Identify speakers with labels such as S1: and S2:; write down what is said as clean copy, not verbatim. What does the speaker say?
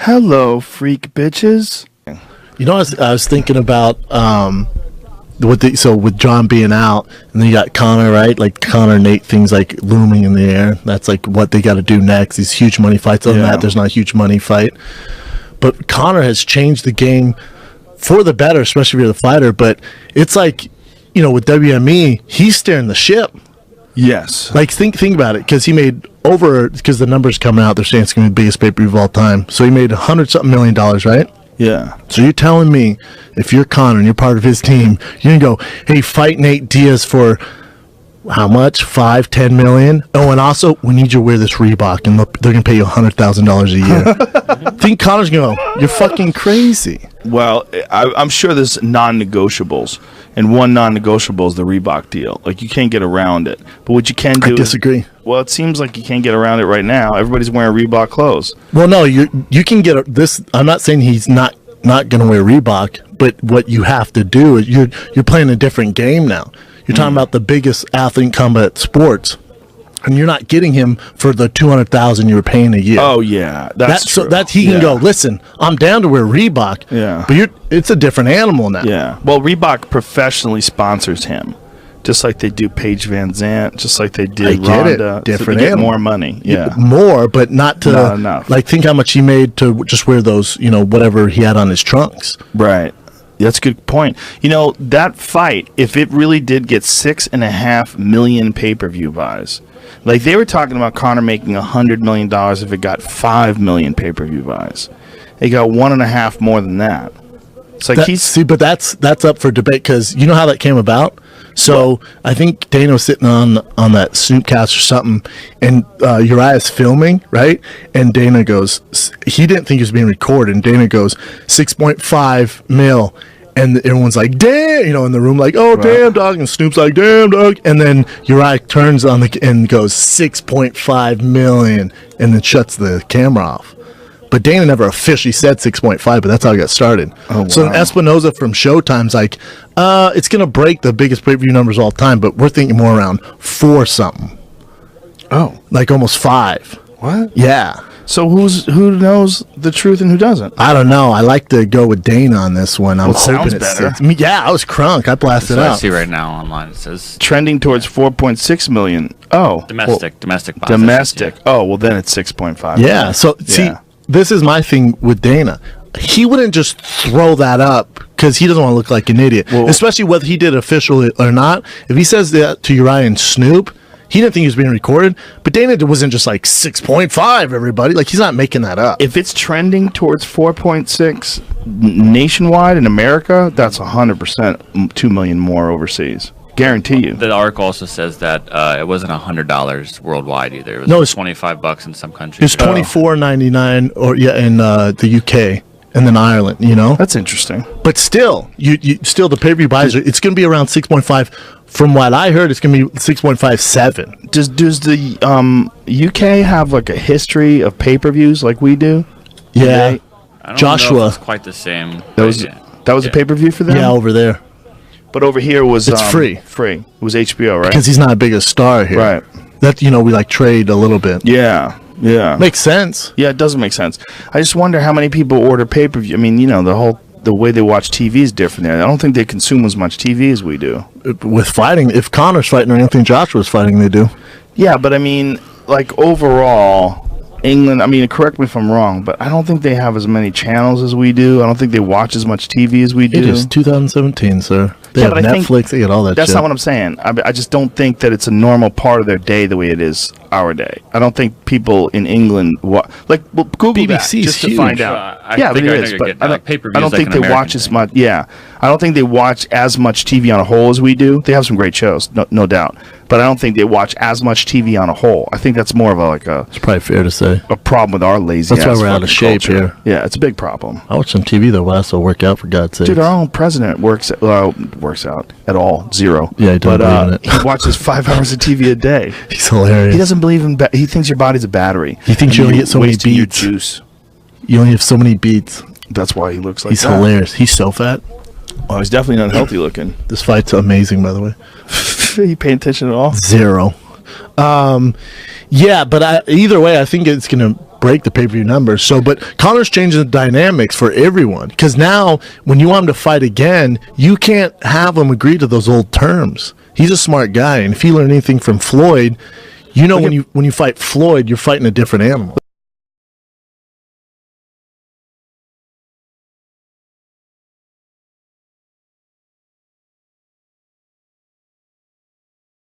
S1: Hello, freak bitches.
S2: You know, I was thinking about with John being out, and then you got Conor, right? Like Conor and Nate, things like looming in the air. That's like what they got to do next. These huge money fights. Other than that, there's not a huge money fight. But Conor has changed the game for the better, especially if you're the fighter. But it's like, with WME, he's steering the ship.
S1: Yes.
S2: Like think about it, because he made because the numbers coming out, they're saying it's going to be the biggest pay-per-view of all time. So he made $100-something million, right?
S1: Yeah.
S2: So you're telling me, if you're Conor and you're part of his team, you're going to go, hey, fight Nate Diaz for how much? $5-10 million? Oh, and also, we need you to wear this Reebok, and they're going to pay you $100,000 a year. Think Conor's going to go, you're fucking crazy.
S1: Well, I'm sure there's non-negotiables, and one non-negotiable is the Reebok deal. Like, you can't get around it. But what you can do
S2: I disagree.
S1: Well, it seems like you can't get around it right now. Everybody's wearing Reebok clothes.
S2: Well, no, you can get this. I'm not saying he's not going to wear Reebok, but what you have to do is you're playing a different game now. You're talking about the biggest athlete in combat sports, and you're not getting him for the $200,000 you were paying a year.
S1: Oh yeah, that's true.
S2: So that he can go, listen, I'm down to wear Reebok.
S1: Yeah,
S2: but it's a different animal now.
S1: Yeah. Well, Reebok professionally sponsors him, just like they do Paige Van Zant, just like they did Ronda.
S2: Different
S1: to get
S2: animal.
S1: more money. Yeah,
S2: more, but not
S1: enough.
S2: Like, think how much he made to just wear those, whatever he had on his trunks.
S1: Right. That's a good point. That fight, if it really did get 6.5 million pay-per-view buys, like they were talking about Conor making $100 million if it got 5 million pay-per-view buys. It got 1.5 more than that. It's like
S2: but that's up for debate, because you know how that came about. So I think Dana was sitting on that Snoopcast or something, and Uriah's filming, right? And Dana goes, he didn't think he was being recorded, and Dana goes, 6.5 mil. And everyone's like, damn, in the room, like, oh, damn, dog. And Snoop's like, damn, dog. And then Uriah turns on and goes, 6.5 million, and then shuts the camera off. But Dana never officially said 6.5, but that's how it got started. Oh, wow. So Espinoza from Showtime's like, it's going to break the biggest pay-per-view numbers all time, but we're thinking more around 4 something.
S1: Oh.
S2: Like almost 5.
S1: What?
S2: Yeah.
S1: So who knows the truth and who doesn't?
S2: I don't know. I like to go with Dana on this one. I'm
S1: hoping
S2: it's
S1: better.
S2: Yeah, I was crunk. I blasted out.
S3: I see right now online. It says
S1: trending towards 4.6 million. Oh,
S3: domestic.
S1: Yeah. Oh, well then it's 6.5.
S2: Yeah. So see, this is my thing with Dana. He wouldn't just throw that up because he doesn't want to look like an idiot, especially whether he did officially or not. If he says that to Uriah and Snoop, he didn't think he was being recorded, but Dana wasn't just like 6.5, everybody. Like, he's not making that up.
S1: If it's trending towards 4.6 nationwide in America, that's 100% 2 million more overseas. Guarantee you.
S3: The article also says that it wasn't $100 worldwide either. It was it's $25 in some countries.
S2: It's $24.99 in the UK and then Ireland.
S1: That's interesting.
S2: But still, you still the pay-per-view buys it's going to be around 6.5. From what I heard, it's going to be 6.57.
S1: Does the UK have like a history of pay-per-views like we do?
S2: Yeah.
S3: I don't
S2: Joshua.
S3: know if it's quite the same.
S1: That was a pay-per-view for them?
S2: Yeah, over there.
S1: But over here was
S2: it's free.
S1: Free. It was HBO, right?
S2: Because he's not a big a star here.
S1: Right.
S2: That we like trade a little bit.
S1: Yeah. Yeah.
S2: Makes sense.
S1: Yeah, it doesn't make sense. I just wonder how many people order pay-per-view. I mean, the way they watch TV is different there. I don't think they consume as much TV as we do.
S2: With fighting, if Conor's fighting or anything Joshua's fighting, they do.
S1: Yeah, but I mean, like overall, England, correct me if I'm wrong, but I don't think they have as many channels as we do. I don't think they watch as much TV as we do.
S2: It is 2017, sir. They have Netflix, they get all that
S1: that's
S2: shit.
S1: Not what I'm saying. I just don't think that it's a normal part of their day the way it is our day. I don't think people in England Google
S2: BBC
S1: that just to
S2: huge.
S1: find out.
S3: But
S1: I don't think they watch as much. Yeah, I don't think they watch as much TV on a whole as we do. They have some great shows, no doubt. But I don't think they watch as much TV on a whole. I think that's more of
S2: It's probably fair to say.
S1: A problem with our lazy.
S2: That's why we're out of shape here.
S1: Yeah, it's a big problem.
S2: I watch some TV though. I also work out, for God's sake.
S1: Dude, our own president works out at all, 0.
S2: Yeah, he doesn't believe in it.
S1: He watches 5 hours of TV a day.
S2: He's hilarious.
S1: He doesn't believe in. He thinks your body's a battery.
S2: He thinks you only get so many beats.
S1: Your juice.
S2: You only have so many beats.
S1: That's why he looks like
S2: He's hilarious. He's so fat.
S1: Oh, he's definitely not healthy looking.
S2: This fight's amazing, by the way.
S1: You paying attention at all?
S2: 0. Yeah, but either way, I think it's going to break the pay-per-view numbers. So, but Conor's changing the dynamics for everyone, because now when you want him to fight again, you can't have him agree to those old terms. He's a smart guy, and if you learn anything from Floyd, when you fight Floyd, you're fighting a different animal.